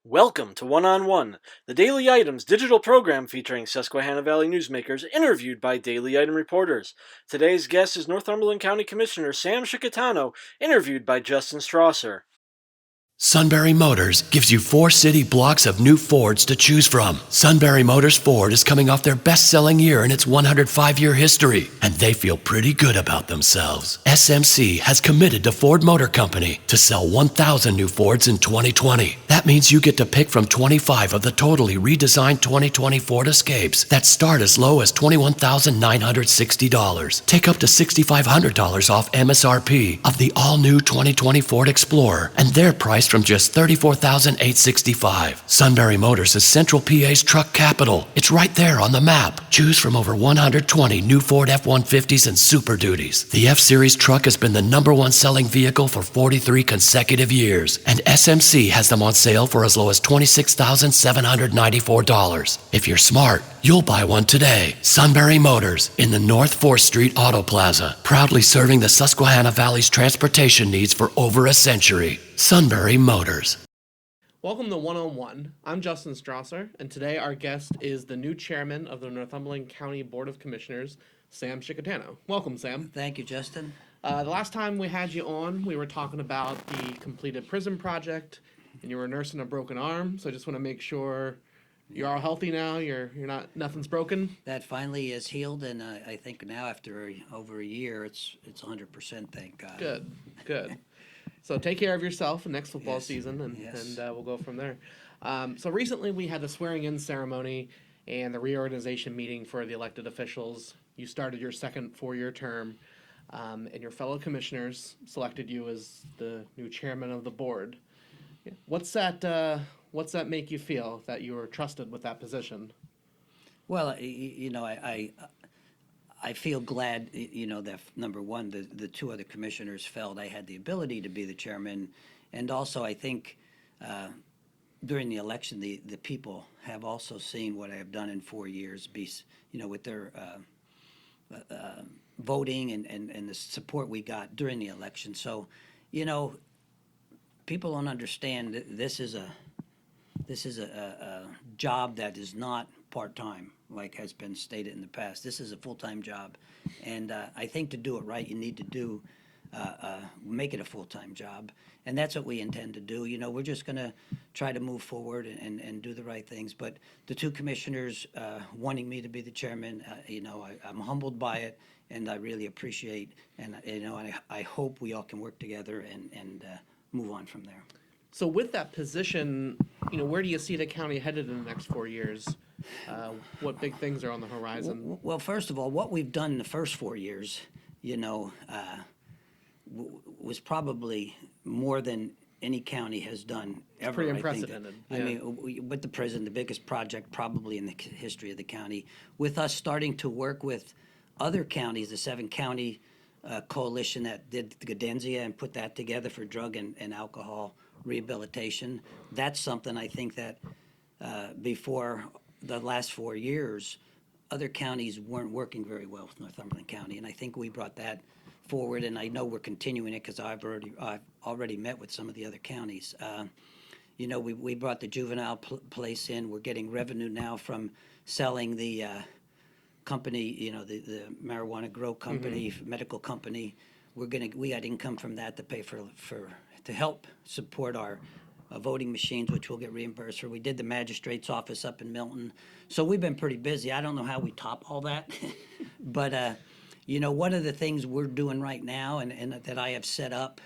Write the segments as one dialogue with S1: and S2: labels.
S1: Welcome to One on One, the Daily Items digital program featuring Susquehanna Valley newsmakers interviewed by Daily Item reporters. Today's guest is Northumberland County Commissioner Sam-Scicchitano, interviewed by Justin Strawser.
S2: Sunbury Motors gives you 4 city blocks of new Fords to choose from. Sunbury Motors Ford is coming off their best-selling year in its 105-year history, and they feel pretty good about themselves. SMC has committed to Ford Motor Company to sell 1,000 new Fords in 2020. That means you get to pick from 25 of the totally redesigned 2020 Ford Escapes that start as low as $21,960. Take up to $6,500 off MSRP of the all-new 2020 Ford Explorer, and they're priced from just $34,865. Sunbury Motors is Central PA's truck capital. It's right there on the map. Choose from over 120 new Ford F-150s and Super Duties. The F-Series truck has been the #1 selling vehicle for 43 consecutive years, and SMC has them on sale for as low as $26,794. If you're smart, you'll buy one today. Sunbury Motors in the North 4th Street Auto Plaza, proudly serving the Susquehanna Valley's transportation needs for over a century. Sunbury Motors.
S3: Welcome to One on One. I'm Justin Strawser, and today our guest is the new chairman of the Northumberland County Board of Commissioners, Sam-Scicchitano. Welcome, Sam.
S4: Thank you, Justin.
S3: The last time we had you on, we were talking about the completed prison project, and you were nursing a broken arm. So I just want to make sure you're all healthy now. You're not, nothing's broken.
S4: That finally is healed, and I think now after over a year, it's 100%. Thank God.
S3: Good. So take care of yourself next football
S4: Yes.
S3: season, and
S4: Yes.
S3: we'll go from there. So recently we had the swearing-in ceremony and the reorganization meeting for the elected officials. You started your second 4-year term, and your fellow commissioners selected you as the new chairman of the board. What's that make you feel that you were trusted with that position?
S4: Well, I feel glad, that number one, the 2 other commissioners felt I had the ability to be the chairman, and also I think during the election, the people have also seen what I have done in 4 years, with their voting and the support we got during the election. So, people don't understand that this is a job that is not part-time, like has been stated in the past. This is a full-time job, and I think to do it right, you need to make it a full-time job, and that's what we intend to do. We're just going to try to move forward and do the right things. But the 2 commissioners wanting me to be the chairman, I'm humbled by it, and I really appreciate, and I hope we all can work together and move on from there.
S3: So with that position, where do you see the county headed in the next 4 years? What big things are on the horizon?
S4: Well, first of all, what we've done in the first 4 years, was probably more than any county has done ever.
S3: Pretty
S4: I think.
S3: unprecedented.
S4: I mean, with the prison, the biggest project probably in the history of the county, with us starting to work with other counties, the 7-county coalition that did Gadenzia and put that together for drug and alcohol rehabilitation. That's something I think that before the last 4 years, other counties weren't working very well with Northumberland County, and I think we brought that forward, and I know we're continuing it because I've already met with some of the other counties. We brought the juvenile place in. We're getting revenue now from selling the company, the marijuana grow company, medical company. We got income from that to pay to help support our voting machines, which we'll get reimbursed for. We did the magistrate's office up in Milton. So we've been pretty busy. I don't know how we top all that, but one of the things we're doing right now and that I have set up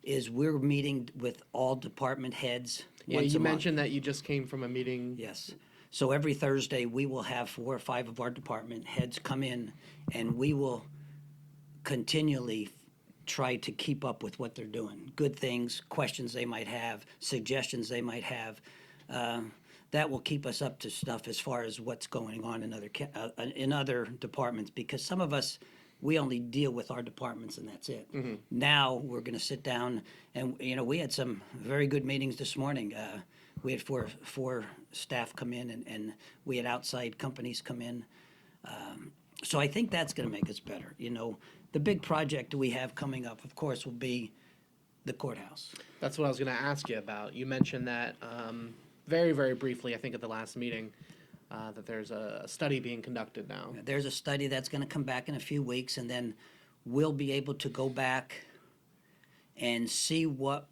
S4: is we're meeting with all department heads once a month.
S3: Mentioned that you just came from a meeting.
S4: Yes. So every Thursday, we will have 4 or 5 of our department heads come in, and we will continually try to keep up with what they're doing. Good things, questions they might have, suggestions they might have. That will keep us up to stuff as far as what's going on in other departments, because some of us, we only deal with our departments and that's it. Mm-hmm. Now we're going to sit down and, we had some very good meetings this morning. We had four staff come in and we had outside companies come in. So I think that's going to make us better. The big project we have coming up, of course, will be the courthouse.
S3: That's what I was going to ask you about. You mentioned that very, very briefly, I think at the last meeting, that there's a study being conducted now.
S4: There's a study that's going to come back in a few weeks, and then we'll be able to go back and see what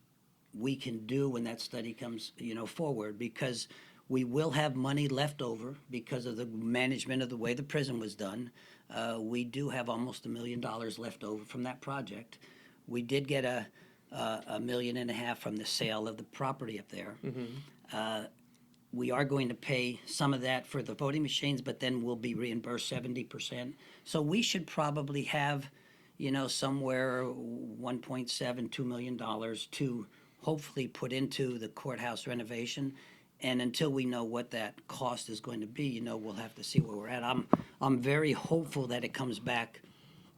S4: we can do when that study comes, forward, because we will have money left over because of the management of the way the prison was done. We do have almost $1 million left over from that project. We did get a $1.5 million from the sale of the property up there. We are going to pay some of that for the voting machines, but then we'll be reimbursed 70%. So we should probably have, somewhere $1.7–2 million to hopefully put into the courthouse renovation. And until we know what that cost is going to be, we'll have to see where we're at. I'm very hopeful that it comes back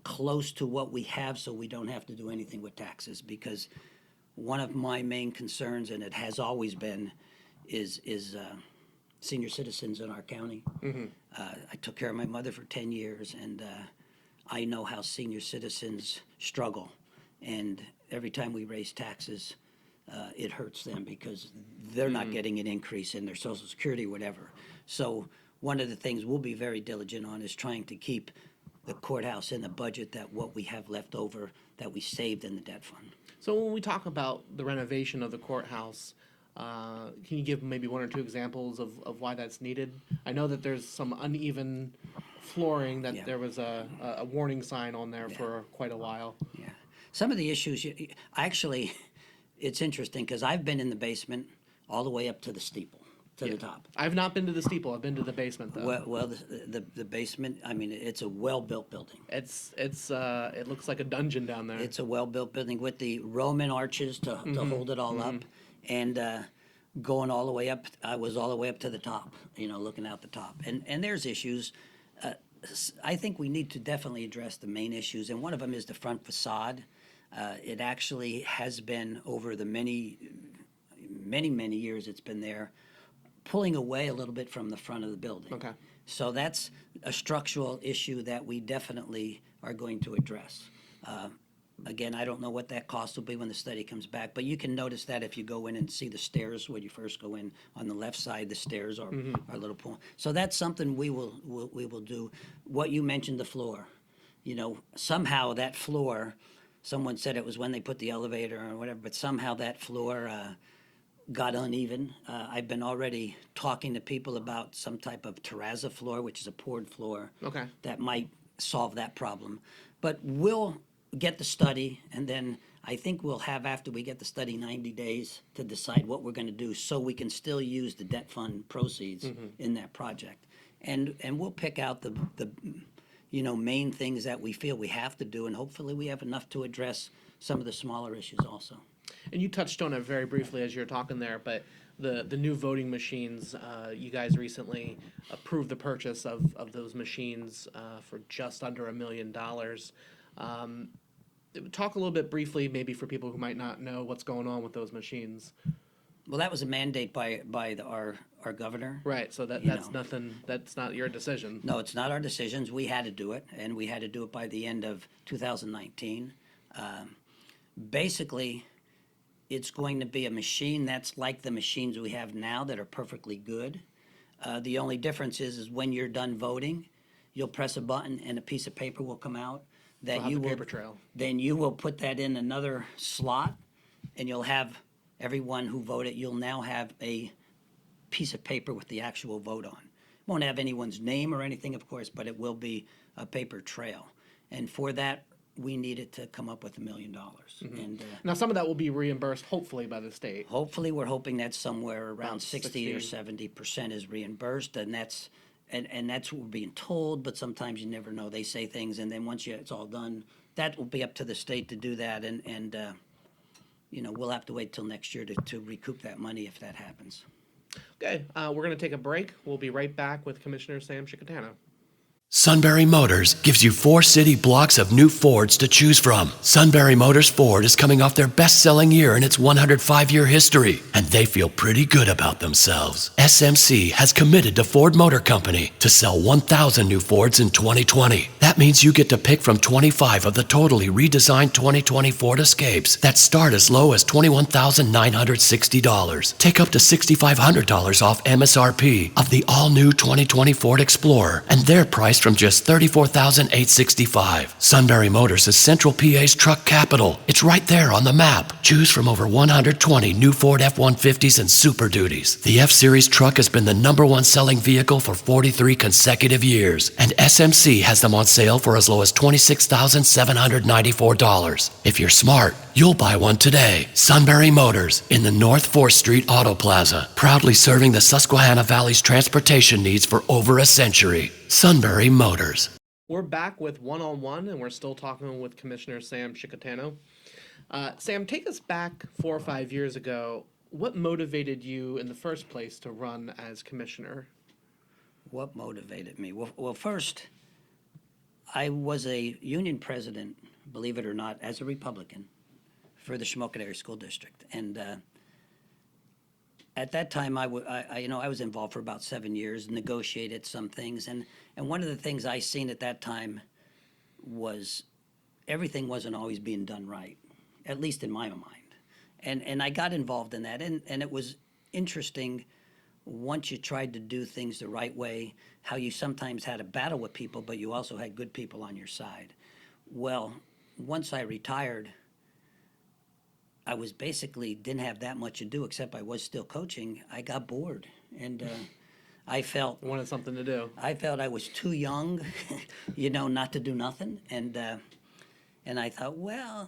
S4: close to what we have, so we don't have to do anything with taxes, because one of my main concerns, and it has always been, is senior citizens in our county. I took care of my mother for 10 years, and I know how senior citizens struggle. And every time we raise taxes, it hurts them because they're not getting an increase in their Social Security or whatever. So one of the things we'll be very diligent on is trying to keep the courthouse in the budget, that what we have left over that we saved in the debt fund.
S3: So when we talk about the renovation of the courthouse, can you give maybe one or two examples of why that's needed? I know that there's some uneven flooring, that there was a warning sign on there for quite a while.
S4: Yeah. Some of the issues, actually, it's interesting because I've been in the basement all the way up to the steeple, to the top.
S3: I've not been to the steeple. I've been to the basement, though.
S4: Well, the basement, I mean, it's a well-built building.
S3: It looks like a dungeon down there.
S4: It's a well-built building with the Roman arches to hold it all up, and going all the way up. I was all the way up to the top, looking out the top. And there's issues. I think we need to definitely address the main issues, and one of them is the front facade. It actually has been, over the many years it's been there, pulling away a little bit from the front of the building.
S3: Okay.
S4: So that's a structural issue that we definitely are going to address. Again, I don't know what that cost will be when the study comes back, but you can notice that if you go in and see the stairs when you first go in. On the left side, the stairs are a little pull. So that's something we will do. What you mentioned, the floor. Somehow that floor, someone said it was when they put the elevator or whatever, but somehow that floor got uneven. I've been already talking to people about some type of terrazzo floor, which is a poured floor.
S3: Okay.
S4: That might solve that problem. But we'll get the study, and then I think we'll have, after we get the study, 90 days to decide what we're going to do, so we can still use the debt fund proceeds in that project. And we'll pick out the main things that we feel we have to do, and hopefully we have enough to address some of the smaller issues also.
S3: And you touched on it very briefly as you were talking there, but the new voting machines, you guys recently approved the purchase of those machines for just under $1 million. Talk a little bit briefly, maybe for people who might not know what's going on with those machines.
S4: Well, that was a mandate by our governor.
S3: Right, so that's nothing, that's not your decision.
S4: No, it's not our decisions. We had to do it, and we had to do it by the end of 2019. Basically, it's going to be a machine that's like the machines we have now that are perfectly good. The only difference is when you're done voting, you'll press a button and a piece of paper will come out that
S3: We'll have the paper trail.
S4: Then you will put that in another slot, and you'll have everyone who voted. You'll now have a piece of paper with the actual vote on. It won't have anyone's name or anything, of course, but it will be a paper trail. And for that, we needed to come up with $1 million. And
S3: Now, some of that will be reimbursed, hopefully, by the state.
S4: hopefully, we're hoping that somewhere around 60 or 70% is reimbursed, and that's what we're being told. But sometimes you never know. They say things, and then once it's all done, that will be up to the state to do that. And we'll have to wait till next year to recoup that money if that happens.
S3: Okay, we're going to take a break. We'll be right back with Commissioner Sam Scicchitano.
S2: Sunbury Motors gives you 4 city blocks of new Fords to choose from. Sunbury Motors Ford is coming off their best-selling year in its 105-year history, and they feel pretty good about themselves. SMC has committed to Ford Motor Company to sell 1,000 new Fords in 2020. That means you get to pick from 25 of the totally redesigned 2020 Ford Escapes that start as low as $21,960. Take up to $6,500 off MSRP of the all-new 2020 Ford Explorer, and they're priced from just $34,865. Sunbury Motors is Central PA's truck capital. It's right there on the map. Choose from over 120 new Ford F-150s and Super Duties. The F-Series truck has been the #1 selling vehicle for 43 consecutive years, and SMC has them on sale for as low as $26,794. If you're smart, you'll buy one today. Sunbury Motors in the North 4th Street Auto Plaza, proudly serving the Susquehanna Valley's transportation needs for over a century. Sunbury Motors.
S3: We're back with One-on-One, and we're still talking with Commissioner Sam Scicchitano. Sam, take us back 4 or 5 years ago. What motivated you in the first place to run as commissioner?
S4: What motivated me? Well, first, I was a union president, believe it or not, as a Republican for the Shamokin Area School District. And at that time, I was involved for about 7 years, negotiated some things. And one of the things I seen at that time was everything wasn't always being done right, at least in my mind. And I got involved in that. And it was interesting once you tried to do things the right way, how you sometimes had a battle with people, but you also had good people on your side. Well, once I retired, I was basically didn't have that much to do, except I was still coaching. I got bored, and I felt
S3: Wanted something to do.
S4: I felt I was too young, not to do nothing. And I thought, well,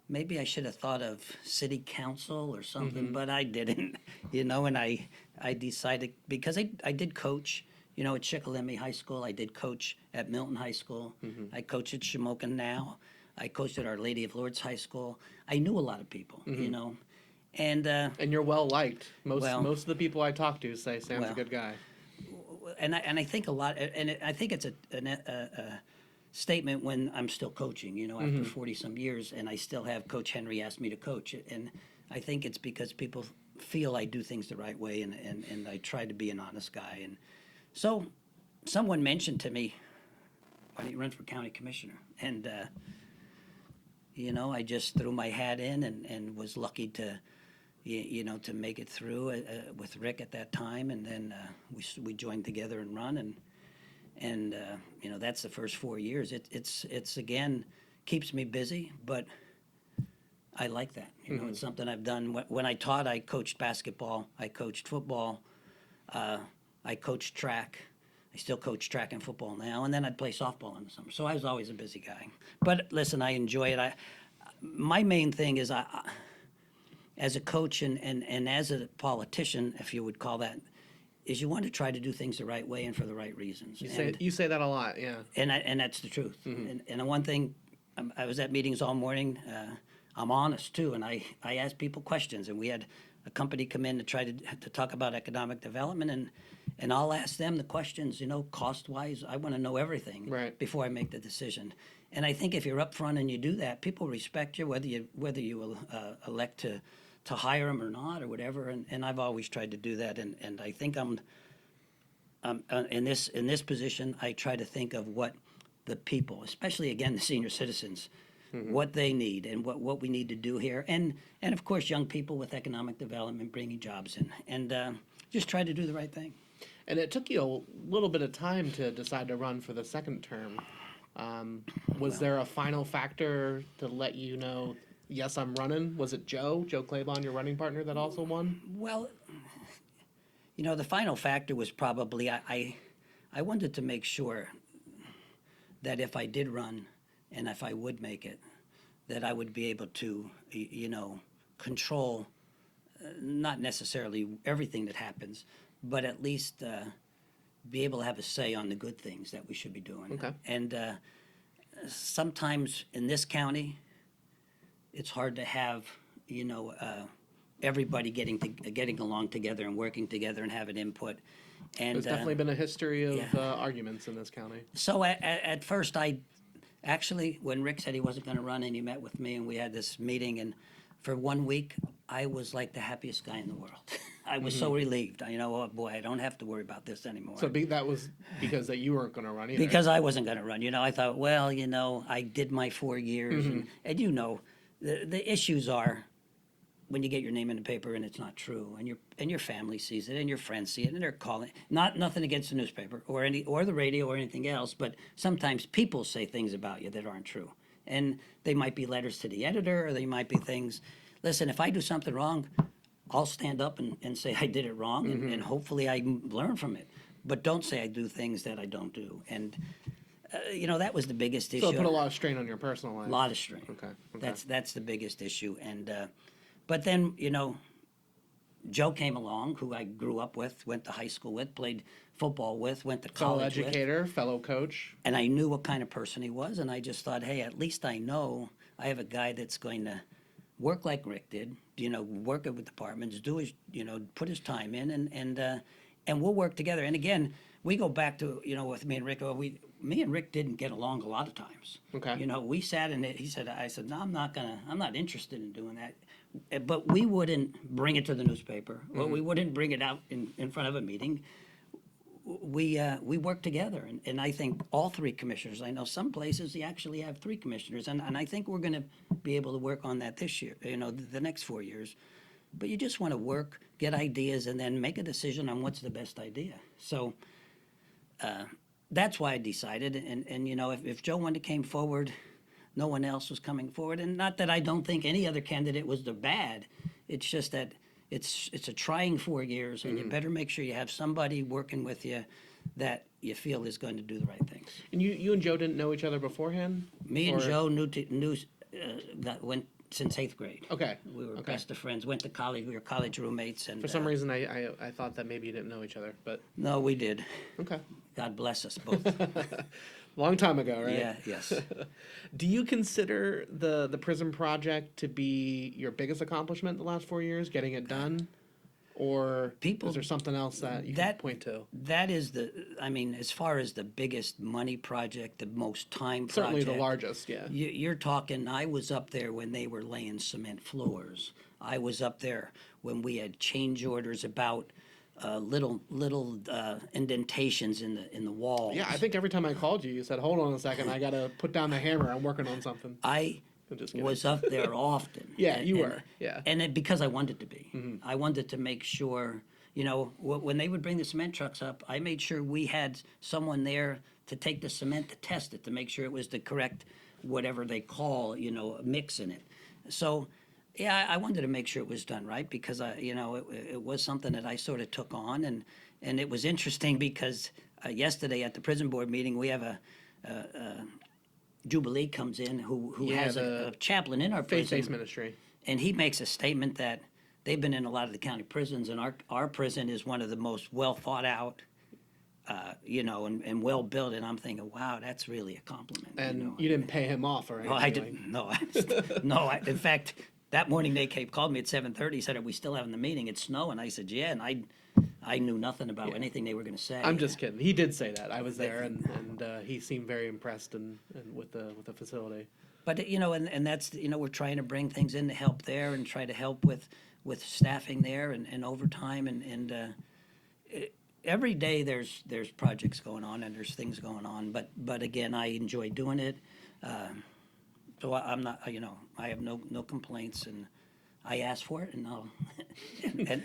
S4: maybe I should have thought of city council or something, but I didn't, and I decided, because I did coach, at Shikellamy High School. I did coach at Milton High School. I coach at Shamokin now. I coached at Our Lady of Lourdes High School. I knew a lot of people, and
S3: you're well liked. Most
S4: Well-
S3: most of the people I talk to say Sam's a
S4: Well-
S3: good guy.
S4: I think a lot, and I think it's a statement when I'm still coaching, after 40 some years, and I still have Coach Henry ask me to coach it. And I think it's because people feel I do things the right way, and I try to be an honest guy. And so someone mentioned to me, why don't you run for county commissioner? And, I just threw my hat in and was lucky to, to make it through with Rick at that time. And then we joined together and run, and that's the first 4 years. It's again keeps me busy, but I like that. It's something I've done. When I taught, I coached basketball, I coached football, I coached track. I still coach track and football now, and then I'd play softball in the summer. So I was always a busy guy. But listen, I enjoy it. My main thing is as a coach and as a politician, if you would call that, is you want to try to do things the right way and for the right reasons.
S3: You say that a lot, yeah.
S4: And that's the truth. And the one thing, I was at meetings all morning. I'm honest too, and I ask people questions. And we had a company come in to try to talk about economic development, and I'll ask them the questions. Cost wise, I want to know everything before I make the decision. And I think if you're upfront and you do that, people respect you, whether you elect to hire them or not or whatever. And I've always tried to do that. And I think I'm in this position. I try to think of what the people, especially again the senior citizens, what they need and what we need to do here, and of course young people with economic development, bringing jobs in, and just try to do the right thing.
S3: And it took you a little bit of time to decide to run for the second term. Was there a final factor to let you know, yes, I'm running? Was it Joe Claiborne, your running partner, that also won?
S4: Well, the final factor was probably I wanted to make sure that if I did run and if I would make it, that I would be able to, control not necessarily everything that happens, but at least be able to have a say on the good things that we should be doing.
S3: Okay.
S4: And sometimes in this county, it's hard to have, everybody getting along together and working together and having input. And
S3: There's definitely been a history of
S4: yeah.
S3: arguments in this county.
S4: So at first, actually, when Rick said he wasn't going to run, and he met with me, and we had this meeting, and for 1 week, I was like the happiest guy in the world. I was so relieved. Oh boy, I don't have to worry about this anymore.
S3: So that was because that you weren't going to run either.
S4: Because I wasn't going to run. I thought, well, I did my 4 years, and the issues are when you get your name in the paper and it's not true, and your family sees it, and your friends see it, and they're calling. Nothing against the newspaper or the radio or anything else, but sometimes people say things about you that aren't true, and they might be letters to the editor, or they might be things. Listen, if I do something wrong, I'll stand up and say I did it wrong, and hopefully I learn from it. But don't say I do things that I don't do, and that was the biggest issue.
S3: So it put a lot of strain on your personal life.
S4: A lot of strain.
S3: Okay.
S4: That's the biggest issue, and but then Joe came along, who I grew up with, went to high school with, played football with, went to
S3: Fellow
S4: college
S3: educator, fellow coach.
S4: and I knew what kind of person he was, and I just thought, hey, at least I know I have a guy that's going to work like Rick did, work with departments, do his, put his time in, and we'll work together. And again, we go back to, with me and Rick. Me and Rick didn't get along a lot of times.
S3: Okay.
S4: We sat in it. I said, no, I'm not interested in doing that. But we wouldn't bring it to the newspaper, or we wouldn't bring it out in front of a meeting. We work together, and I think all three commissioners. I know some places you actually have three commissioners, and I think we're going to be able to work on that this year. The next 4 years. But you just want to work, get ideas, and then make a decision on what's the best idea. So that's why I decided. And if Joe Wonder came forward, no one else was coming forward. And not that I don't think any other candidate was the bad. It's just that it's a trying 4 years, and you better make sure you have somebody working with you that you feel is going to do the right things.
S3: And you and Joe didn't know each other beforehand?
S4: Me and Joe went since 8th grade.
S3: Okay.
S4: We were
S3: Okay.
S4: best of friends. Went to college. We were college roommates. And
S3: For some reason, I thought that maybe you didn't know each other, but
S4: no, we did.
S3: okay.
S4: God bless us both.
S3: Long time ago, right?
S4: Yeah. Yes.
S3: Do you consider the prison project to be your biggest accomplishment the last 4 years, getting it done? Or is there something else that you can point to?
S4: That is as far as the biggest money project, the most time project.
S3: Certainly the largest, yeah.
S4: You're talking, I was up there when they were laying cement floors. I was up there when we had change orders about little indentations in the walls.
S3: Yeah, I think every time I called you, you said, hold on a second, I got to put down the hammer. I'm working on something. I'm just kidding.
S4: Was up there often.
S3: Yeah, you were. Yeah.
S4: And because I wanted to be. I wanted to make sure, when they would bring the cement trucks up, I made sure we had someone there to take the cement to test it, to make sure it was the correct, whatever they call, mix in it. So, yeah, I wanted to make sure it was done right, because it was something that I sort of took on, and it was interesting because yesterday at the prison board meeting we have a Jubilee comes in who has a chaplain in our prison,
S3: Faith-based ministry.
S4: and he makes a statement that they've been in a lot of the county prisons, and our prison is one of the most well thought out, and well built. And I'm thinking, wow, that's really a compliment.
S3: And you didn't pay him off or anything?
S4: No, I didn't. No, in fact, that morning they called me at 7:30. Said, "Are we still having the meeting? It's snowing." I said, "Yeah," and I knew nothing about anything they were going to say.
S3: I'm just kidding. He did say that. I was there, and he seemed very impressed and with the facility.
S4: But and that's we're trying to bring things in to help there, and try to help with staffing there and overtime, and every day there's projects going on and there's things going on. But again, I enjoy doing it. So I'm not, I have no complaints, and I asked for it, and I'll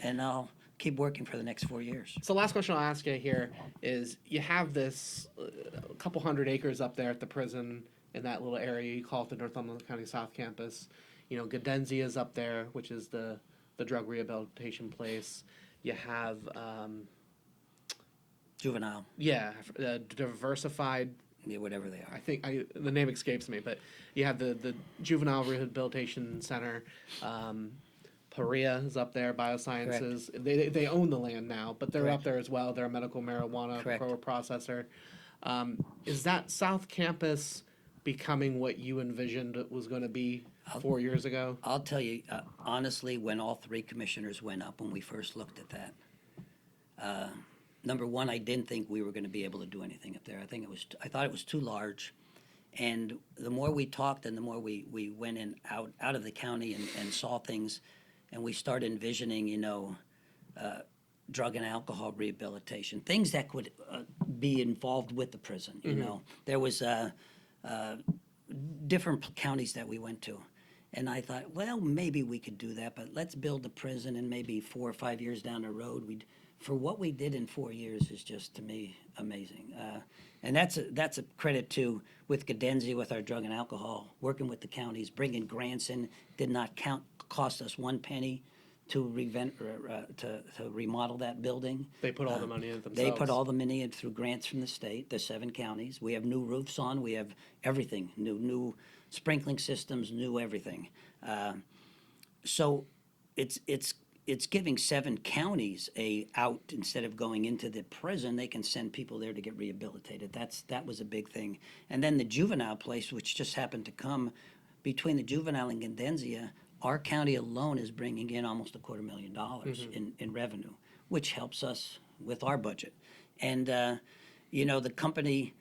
S4: and I'll keep working for the next 4 years.
S3: So last question I'll ask you here is, you have this a couple hundred acres up there at the prison in that little area. You call it the Northumberland County South Campus. Gadenzia is up there, which is the drug rehabilitation place. You have
S4: Juvenile.
S3: Yeah, diversified.
S4: Yeah, whatever they are.
S3: I think the name escapes me, but you have the Juvenile Rehabilitation Center. Perea is up there, Biosciences. They own the land now, but they're
S4: Correct.
S3: up there as well. They're a medical marijuana
S4: Correct.
S3: processor. Is that South Campus becoming what you envisioned it was going to be 4 years ago?
S4: I'll tell you, honestly, when all three commissioners went up, when we first looked at that, number one, I didn't think we were going to be able to do anything up there. I thought it was too large. And the more we talked and the more we went in out of the county and saw things, and we started envisioning, drug and alcohol rehabilitation, things that could be involved with the prison. There was different counties that we went to. And I thought, well, maybe we could do that, but let's build a prison, and maybe 4 or 5 years down the road, for what we did in 4 years is just, to me, amazing. And that's a credit to, with Gadenzi, with our drug and alcohol, working with the counties, bringing grants in, did not cost us one penny to remodel that building.
S3: They put all the money in themselves.
S4: They put all the money in through grants from the state, the 7 counties. We have new roofs on. We have everything, new sprinkling systems, new everything. So it's giving 7 counties a out. Instead of going into the prison, they can send people there to get rehabilitated. That was a big thing. And then the juvenile place, which just happened to come between the juvenile and Gandenzia, our county alone is bringing in almost $250,000 in revenue, which helps us with our budget. And the company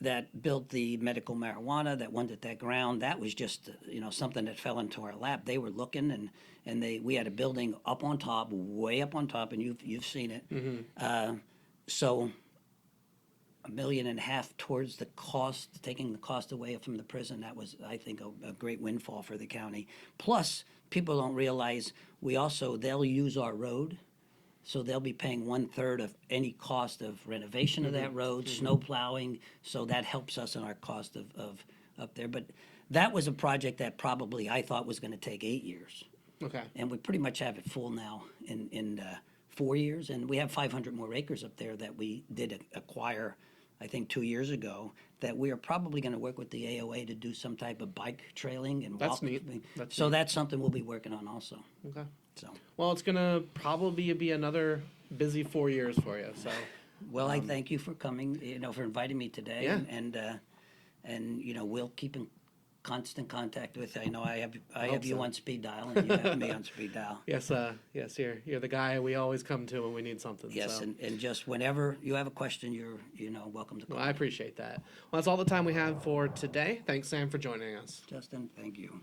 S4: that built the medical marijuana, that wanted that ground, that was just something that fell into our lap. They were looking, and we had a building up on top, way up on top, and you've seen it. So $1.5 million towards the cost, taking the cost away from the prison. That was, I think, a great windfall for the county. Plus, people don't realize they'll use our road. So they'll be paying 1/3 of any cost of renovation of that road, snow plowing. So that helps us in our cost of up there. But that was a project that probably I thought was going to take 8 years.
S3: Okay.
S4: And we pretty much have it full now in 4 years. And we have 500 more acres up there that we did acquire, I think, 2 years ago, that we are probably going to work with the AOA to do some type of bike trailing and
S3: That's
S4: walk.
S3: neat.
S4: That's something we'll be working on also.
S3: Okay.
S4: So.
S3: Well, it's gonna probably be another busy 4 years for you. So.
S4: Well, I thank you for coming, for inviting me today.
S3: Yeah.
S4: And we'll keep in constant contact with you. I know I have you on speed dial, and you have me on speed dial.
S3: Yes, you're the guy we always come to when we need something.
S4: Yes,
S3: so.
S4: and just whenever you have a question, you're welcome to call.
S3: Well, I appreciate that. Well, that's all the time we have for today. Thanks, Sam, for joining us.
S4: Justin, thank you.